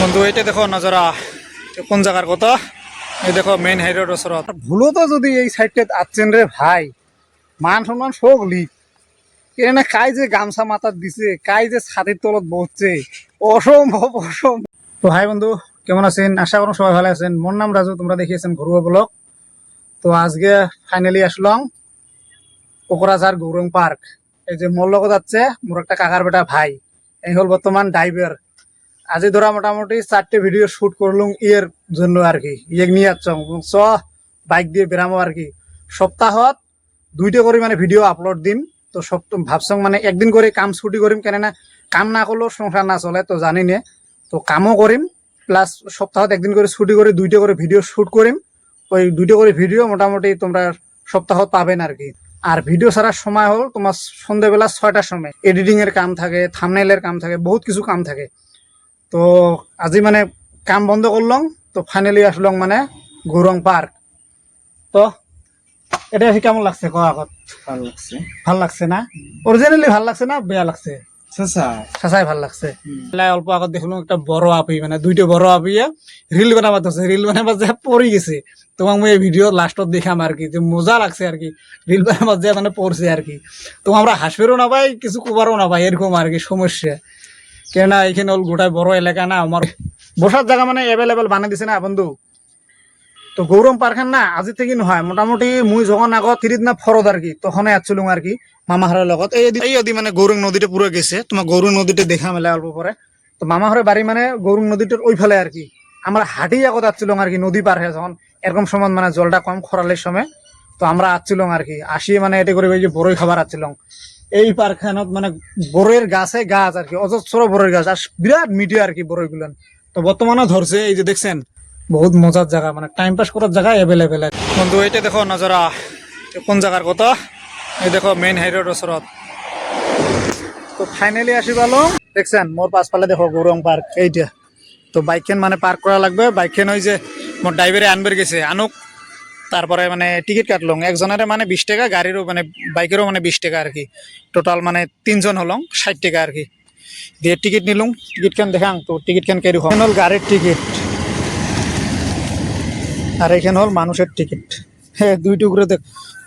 বন্ধু এইটা দেখো নজরা কোন জায়গার কথা। এই দেখো মেইন হাইরোড ওসরত ভুলো তো যদি এই সাইডটা আসছেন রে ভাই, মান সম্মান সব লিক কেন কাই যে গামছা মাথার দিছে, কাই যে ছাতির তলত বসছে, অসম্ভব অসম্ভব। তো হাই বন্ধু, কেমন আছেন? আশা করুন সবাই ভালো আছেন। মোর নাম রাজু, তোমরা দেখিয়েছেন ঘরুয়া ব্লগ। তো আজকে ফাইনালি আসলাম কোকরাঝার গৌরং পার্ক। এই যে মোর লগত যাচ্ছে মোর একটা কাকার বেটা ভাই, এই হল বর্তমান ড্রাইভার। আজি ধরা মোটামুটি 4টে ভিডিও শুট করলুম ইয়ের জন্য আর কি, ইয়ে নিয়ে যাচ্ছ বাইক দিয়ে বেরামো আর কি। সপ্তাহত 2টে করে মানে ভিডিও আপলোড দিন। তো ভাবছং মানে একদিন করে কাম ছুটি করিম, কেননা কাম না করলেও সংসার না চলে তো জানি নে। তো কামও করিম প্লাস সপ্তাহত একদিন করে ছুটি করে 2টে করে ভিডিও শুট করিম। ওই 2টে করে ভিডিও মোটামুটি তোমরা সপ্তাহত পাবেন আর কি। আর ভিডিও ছাড়ার সময় হল তোমার সন্ধ্যেবেলা 6টার সময়। এডিটিং এর কাম থাকে, থাম্বনেইলের কাম থাকে, বহুত কিছু কাম থাকে। তো আজি মানে কাম বন্ধ করলাম, তো ফাইনালি আসলাম মানে গৌরং পার্ক। তো এটা কেমন লাগছে ক আগত? ভালো লাগছে। ভাল লাগছে না? অরিজিনালি ভাল লাগছে না বেয়া লাগছে? সাসাই ভাল লাগছে। অল্প আগত দেখলাম একটা বড় আপি, মানে 2টে বড় আপিয়ে রিল বানাবার আছে, রিল বানাবার যে পড়ে গেছে। তোমাক মই এই ভিডিও লাস্টত দেখাম আর কি, যে মজা লাগছে আর কি। রিল বানাবার যে মানে পড়ছে আর কি। তো আমরা হাসবেরও না ভাই, কিছু কবারও না ভাই, এরকম আর কি সমস্যা। কেননা এখানে হল গোটায় বড় এলাকা না, আমার বসার জায়গা মানে অ্যাভেলেবেল বানিয়ে দিছে না বন্ধু। তো গৌরম পার্কের না আজি থেকে নহয়, মোটামুটি মুই যখন আগত 3 না ফরদ আর কি, তখন আসছিলাম আর কি মামাহারের লগত। এই অদি মানে গৌরং নদীতে পুরো গেছে, তোমার গৌরং নদীতে দেখা মেলে অল্প পরে। তো মামাহারের বাড়ি মানে গৌরং নদীটার ওই ফেলে আর কি। আমরা হাঁটি আগত আসছিলাম আর কি, নদী পার হয়ে যখন এরকম সময় মানে জলটা কম খরালের সময়। তো আমরা আসছিলাম আর কি, আসিয়ে মানে এটা করে যে বড়ই খাবার আসছিলাম এই পার্কখানত। মানে বড়ের গাছে গাছ আর কি, অজস্র বড়ের গাছ, আর বিরাট মিডিয়া আর কি বড়ই গুলান। তো বর্তমানে ধরছে, এই যে দেখছেন বহুত মজার জায়গা, মানে টাইম পাস করার জায়গা অ্যাভেলেবেল। বন্ধু এইটা দেখো নজরা কোন জায়গার কথা। এই দেখো মেইন হাইরোড ওসরত। তো ফাইনালি আসি পালো, দেখছেন মোর পাশফালে দেখো গৌরং পার্ক এইটা। তো বাইকখান মানে পার্ক করা লাগবে। বাইকখান ওই যে মোর ড্রাইভারে আনবার গেছে, আনুক। তারপরে মানে টিকিট কাটলং একজনের মানে 20 টাকা, গাড়িরও মানে বাইকেরও মানে 20 টাকা আর কি। টোটাল মানে 3জন হলং 60 টাকা আর কি দিয়ে টিকিট নিলুম। টিকিট খান দেখাং তো, টিকিট খান কেরকম হল গাড়ির টিকিট, আর এখানে হল মানুষের টিকিট। হ্যাঁ, 2 টুকরো দেখ,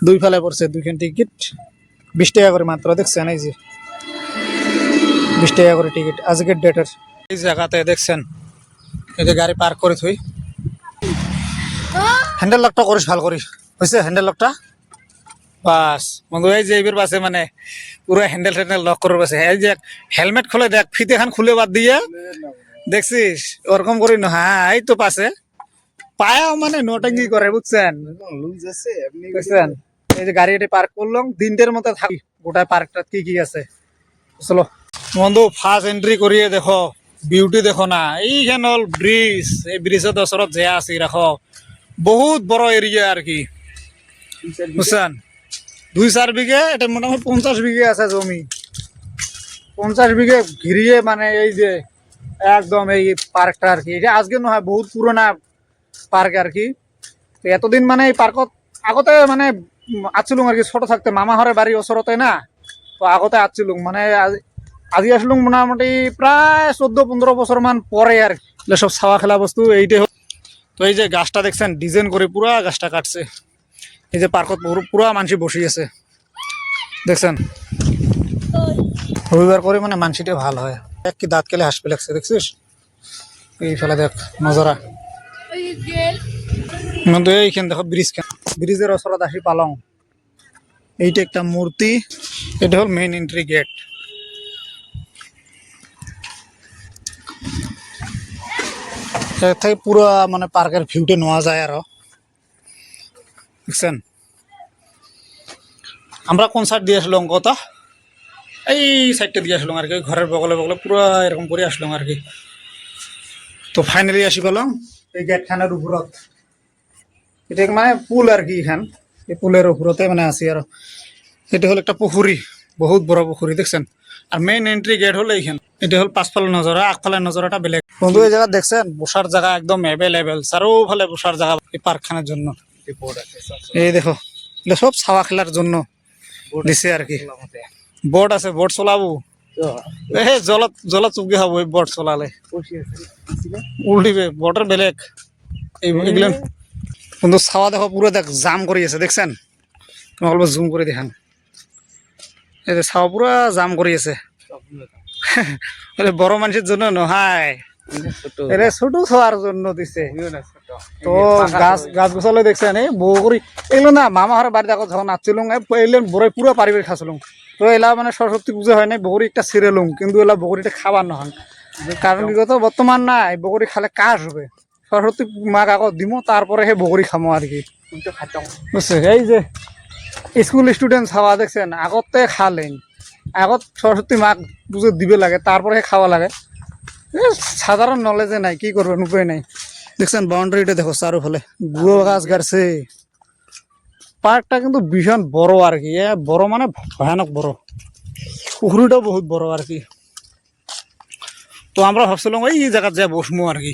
2 ফেলে পড়ছে 2খান টিকিট 20 টাকা করে মাত্র। দেখছেন এই যে 20 টাকা করে টিকিট আজকের ডেটের। এই জায়গাতে দেখছেন এই যে গাড়ি পার্ক করে থই। হ্যান্ডেল লকটা করিস ভাল করিস, হয়েছে হ্যান্ডেল লকটা বাস বন্ধু। এই যে এইবার বাসে মানে পুরো হ্যান্ডেল ট্যান্ডেল লক করে বাসে। এই যে হেলমেট খুলে দেখ, ফিতে খান খুলে বাদ দিয়ে দেখছিস ওরকম করি না। হ্যাঁ এই তো পাশে পায়াও মানে নোটিং করে বুঝছেন, বুঝছেন। এই যে গাড়ি পার্ক করলাম, 3টের মতো থাকি গোটা পার্কটা কি কি আছে। চলো বন্ধু ফার্স্ট এন্ট্রি করিয়ে দেখো বিউটি দেখো না। এইখানে হল ব্রিজ, এই ব্রিজের ওসরত যে আছি রাখো, বহুত বড় এরিয়া আর কি বুঝছেন। 2-4 বিঘে, এটা মোটামুটি 50 বিঘে আছে জমি। 50 বিঘে ঘিরিয়ে মানে এই যে একদম এই পার্কটা আর কি। এটা আজকে নয়, বহুত পুরোনা পার্ক আর কি। তো এতদিন মানে এই পার্কত আগতে মানে আসছিলুম আর কি, ছোট থাকতে মামা ঘরের বাড়ি ওসরতে না। তো আগতে আসছিলুম মানে আজি আসলুম মোটামুটি প্রায় 14-15 বছর মান পরে আর কি। সব ছাওয়া খেলা বস্তু এইটাই। তো এই যে গাছটা দেখছেন ডিজাইন করে পুরা গাছটা কাটছে। এই যে পার্কত পুরা মানুষ বসে আছে দেখছেন, রবিবার করে মানে মানসিটা ভাল হয়। এক কি দাঁত কেলে হাসপে লাগছে দেখছিস, এই ফেলা দেখ নজরা। এইখান দেখো ব্রিজ খান, ব্রিজের ওসরত আসি পালং। এইটা একটা মূর্তি, এটা হল মেইন এন্ট্রি গেট। থেকে পুরো মানে পার্কের ভিউটা নেওয়া যায় আরো দেখছেন। আমরা কোন সাইড দিয়ে আসলাম কথা, এই সাইডটা দিয়ে আসলাম আর কি, ঘরের বগলে বগলে পুরো এরকম করে আসলাম আর কি। তো ফাইনালি আসি পেলাম এই গেট খানের উপরত। এটা মানে পুল আর কি, এখান এই পুলের উপরতে মানে আছি। আর এটা হল একটা পুকুরি, বহুত বড় পুকুরি দেখছেন। আর মেইন এন্ট্রি গেট হল এইখান। এটা হল পাঁচফালের নজরা, আগফালের নজরাটা বেলেগ। বন্ধু এই জায়গা দেখছেন বসার জায়গা একদম অ্যাভেলেবেল, চারোফালে বসার জায়গা এই পার্কখানের জন্য। এই দেখো এটা সব ছাওয়া খেলার জন্য দিছে আর কি। বোট আছে, বোট চলাবো জলত জলত চুপকে খাবো এই বট চলালে উল্টিবে বটের বেলেগ এগুলো কিন্তু ছাওয়া দেখো পুরো দেখ জাম করে আছে দেখছেন তোমার অল্প জুম করে দেখান এই যে ছাওয়া পুরো জাম করে আছে বড় মানুষের জন্য নহাই এটা ছোট ছোয়ার জন্য দিছে তো গাছ গাছ গোছালে দেখছেন এই বউ করি এগুলো না মামা হার বাড়ি দেখো যখন নাচছিলুম এগুলো বড়ই পুরো পারিবারিক খাচ্ছিলুম তো এলা মানে সরস্বতী পুজো হয় নাই বগরি একটা ছিঁড়েলুম কিন্তু এলা বগরিটা খাবার নহন কারণ বিগত বর্তমান না এই বগরি খালে কাজ হবে সরস্বতী মাক আগত দিব তারপরে সেই বগরি খামো আর কি বুঝছে এই যে স্কুল স্টুডেন্ট খাওয়া দেখছেন আগতে খালেন আগত সরস্বতী মাক পুজো দিবে লাগে তারপরে খাওয়া লাগে সাধারণ নলেজে নাই কি করবেন উপায় নাই দেখছেন বাউন্ডারিটা দেখো চারোফালে গুঁড়ো গাছ গাড়ছে পার্কটা কিন্তু ভীষণ বড় আর কি বড় মানে ভয়ানক বড় পুকুরিটাও বহুত বড় আর কি তো আমরা ভাবছিলাম এই জায়গাত যা বসমো আর কি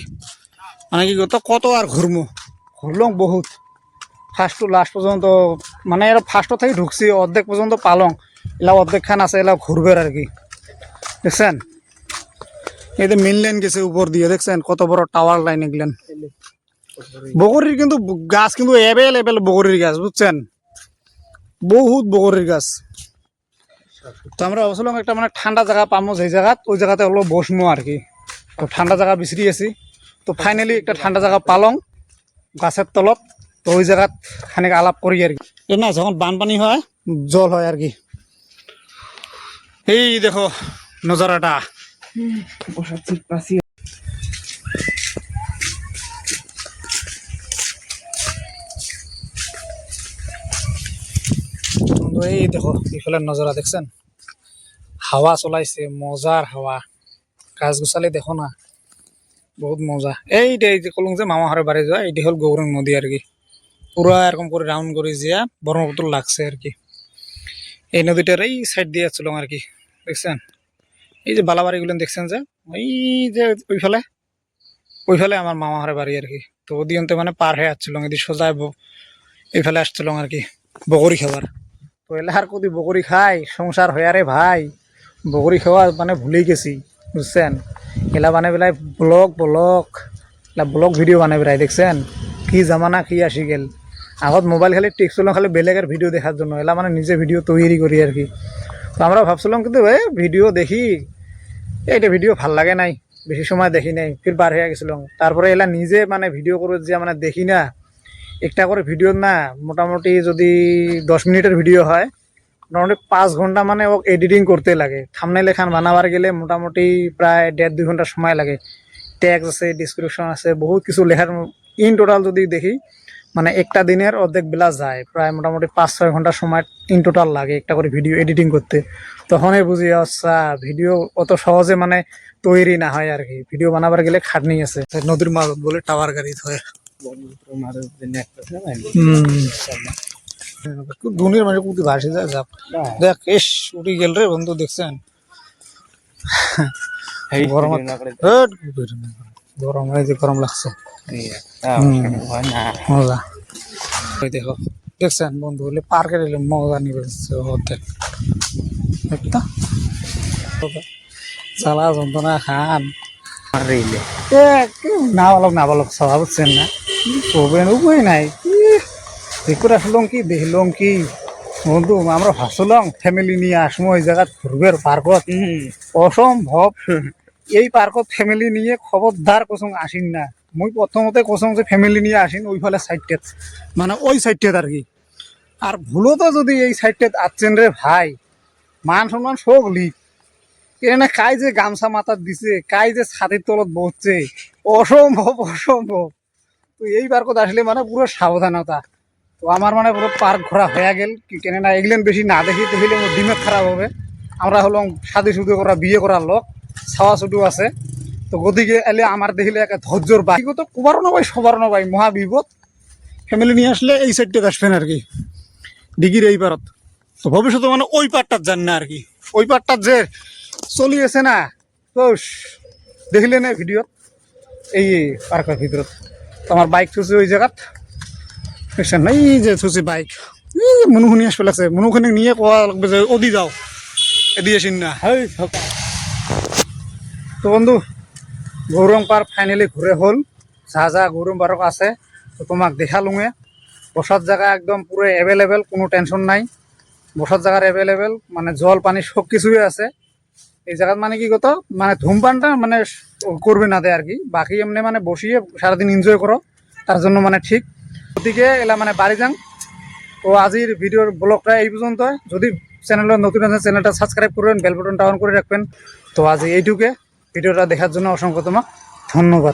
মানে কি কত আর ঘুরলাম বহুত ফার্স্ট টু লাস্ট পর্যন্ত মানে এরা ফার্স্ট থেকে ঢুকছি অর্ধেক পর্যন্ত পালং এলা অর্ধেক খান আছে এলা ঘুরবে আর কি দেখছেন এই যে মেন লাইন গেছে উপর দিয়ে দেখছেন কত বড় টাওয়ার লাইন এগুলেন বগরির কিন্তু গাছ কিন্তু অ্যাভেলেবেল বগরির গাছ বুঝছেন বহুত বগরির গাছ তো আমরা ভাবছিলাম একটা মানে ঠান্ডা জায়গা পামো যে জায়গাত ওই জায়গাতে হলো বসমো আর কি তো ঠান্ডা জায়গা বিচরি আছি তো ফাইনালি একটা ঠান্ডা জায়গা পালং গাছের তলত তো ওই জায়গাত খানিক আলাপ করি আর কি না যখন বানপানি হয় জল হয় আর কি এই দেখো নজারাটা এই দেখো এইফালে নজরা দেখছেন হাওয়া চলাইছে মজার হাওয়া গাছ গোছালি দেখো না বহুত মজা এইটা এই যে কলম যে মামা হারে বাড়ি যাওয়া এইটা হল গৌরং নদী আর কি পুরা এরকম করে রাউন্ড করে যা ব্রহ্মপুত্র লাগছে আর কি এই নদীটার এই সাইড দিয়ে আসছিল আর কি দেখছেন এই যে বালাবাড়িগুলো দেখছেন যে ওই যে ওইফালে আমার মামা হারে বাড়ি আর কি তো ওদিকে মানে পার হয়ে আসছিল এদিকে সোজা এইফালে আসছিল আর কি বগরি খাবার তো এলাহার কদি বগরি খাই সংসার হয়ে রে ভাই বগরি খাওয়া মানে ভুলেই গেছি বুঝছেন এলা বানাই পেলাই ব্লগ ভিডিও বানাই পেলাই দেখছেন কি জামানা কি আসি গেল আগত মোবাইল খালি টেক্সট খালি বেলেগের ভিডিও দেখার জন্য এলা মানে নিজে ভিডিও তৈরি করি আর কি তো আমরা ভাবছিলাম কিন্তু ভিডিও দেখি এইটা ভিডিও ভাল লাগে নাই বেশি সময় দেখি নাই ফির বার হয়ে গেছিলাম তারপরে এলা নিজে মানে ভিডিও করে যে মানে দেখি না একটা করে ভিডিও না মোটামুটি যদি 10 মিনিটের ভিডিও হয় মোটামুটি 5 ঘন্টা মানে ও এডিটিং করতে লাগে থাম্বনেল এখান বানাবার গেলে মোটামুটি প্রায় 1.5-2 ঘন্টা সময় লাগে ট্যাগ আছে ডিসক্রিপশন আছে বহুত কিছু লেখার ইন টোটাল যদি দেখি মানে একটা দিনের অর্ধেক বেলা যায় প্রায় মোটামুটি 5-6 ঘন্টা সময় ইন টোটাল লাগে একটা করে ভিডিও এডিটিং করতে তখনই বুঝি আচ্ছা ভিডিও অত সহজে মানে তৈরি না হয় আর কি ভিডিও বানাবার গেলে খাটনি আছে নদীর মাঝত বলে টাওয়ার গাড়ি হয় দুনিয়ার মানে কুটি ভাসে যায় যাক দেখ এস উঠি গেল রে বন্ধু দেখছেন গরম গরম হয় যে গরম লাগছে মজা দেখো দেখছেন বন্ধু বলে পার্কে এলে মজা নিবে দেখতা চালা যন্ত্রণা খান না বলক সভা বুঝছেন না করবেন উপায় নাই দেখুন আসলাম কি দেখলাম কি বন্ধু আমরা ভাবছিলাম ফ্যামিলি নিয়ে আসবো ওই জায়গা ঘুরবে পার্কত অসম্ভব এই পার্কত ফ্যামিলি নিয়ে খবরদার কোসং আসিন না মুই প্রথমতে কোসং যে ফ্যামিলি নিয়ে আসিন ওইফালে সাইডটেত মানে ওই সাইডটেত আর কি আর ভুলতো যদি এই সাইডটেত আসছেন রে ভাই মান সম্মান শোক লিখ কেন কাই যে গামছা মাথার দিছে কাই যে ছাতির তলত বসছে অসম্ভব তো এই পার্কত আসলে মানে পুরো সাবধানতা তো আমার মানে পুরো পার্ক ঘোরা হয়ে গেল কেননা এগুলেন বেশি না দেখি দেখিলে দিমাগ খারাপ হবে আমরা হলাম শাদি শুদি করা বিয়ে করার লোক ছাওয়া ছুটু আছে তো গতিকে এলে আমার দেখিলে একটা ধৈর্যর বাকি তো কুবারও না ভাই সবারও না ভাই মহা বিপদ ফ্যামিলি নিয়ে আসলে এই সাইডটা আসবেন আর কি ডিগির এই পারত তো ভবিষ্যতে মানে ওই পার্টটার যান না আর কি ওই পার্টটার যে চলি আছে না তো দেখিলে না ভিডিও এই পার্কের ভিতরত তো আমার বাইক থুছে ওই জায়গাত দেখছেন এই যে থুছি বাইক মনুখুনি আসবে লাগছে মনুখুনি নিয়ে কোয়া লাগবে যে ওদি যাও এদিকে আসিন না তো বন্ধু গৌরং পার্ক ফাইনালি ঘুরে হল যা যা গৌরং পার্ক আছে তো তোমাক দেখালুঙে বসার জায়গা একদম পুরো অ্যাভেলেবেল কোনো টেনশন নাই বসার জায়গার অ্যাভেলেবেল মানে জল পানি সব কিছুই আছে এই জায়গাত মানে কি কত মানে ধূমপানটা মানে করবে না দেয় আর কি বাকি এমনি মানে বসিয়ে সারাদিন এনজয় করো তার জন্য মানে ঠিক গতিকে এলা মানে বাড়ি যান তো আজির ভিডিওর ব্লগটা এই পর্যন্ত যদি চ্যানেলের নতুন আছে চ্যানেলটা সাবস্ক্রাইব করবেন বেল বাটনটা অন করে রাখবেন তো আজ এইটুকে ভিডিওটা দেখার জন্য অসংখ্য তোমাক ধন্যবাদ।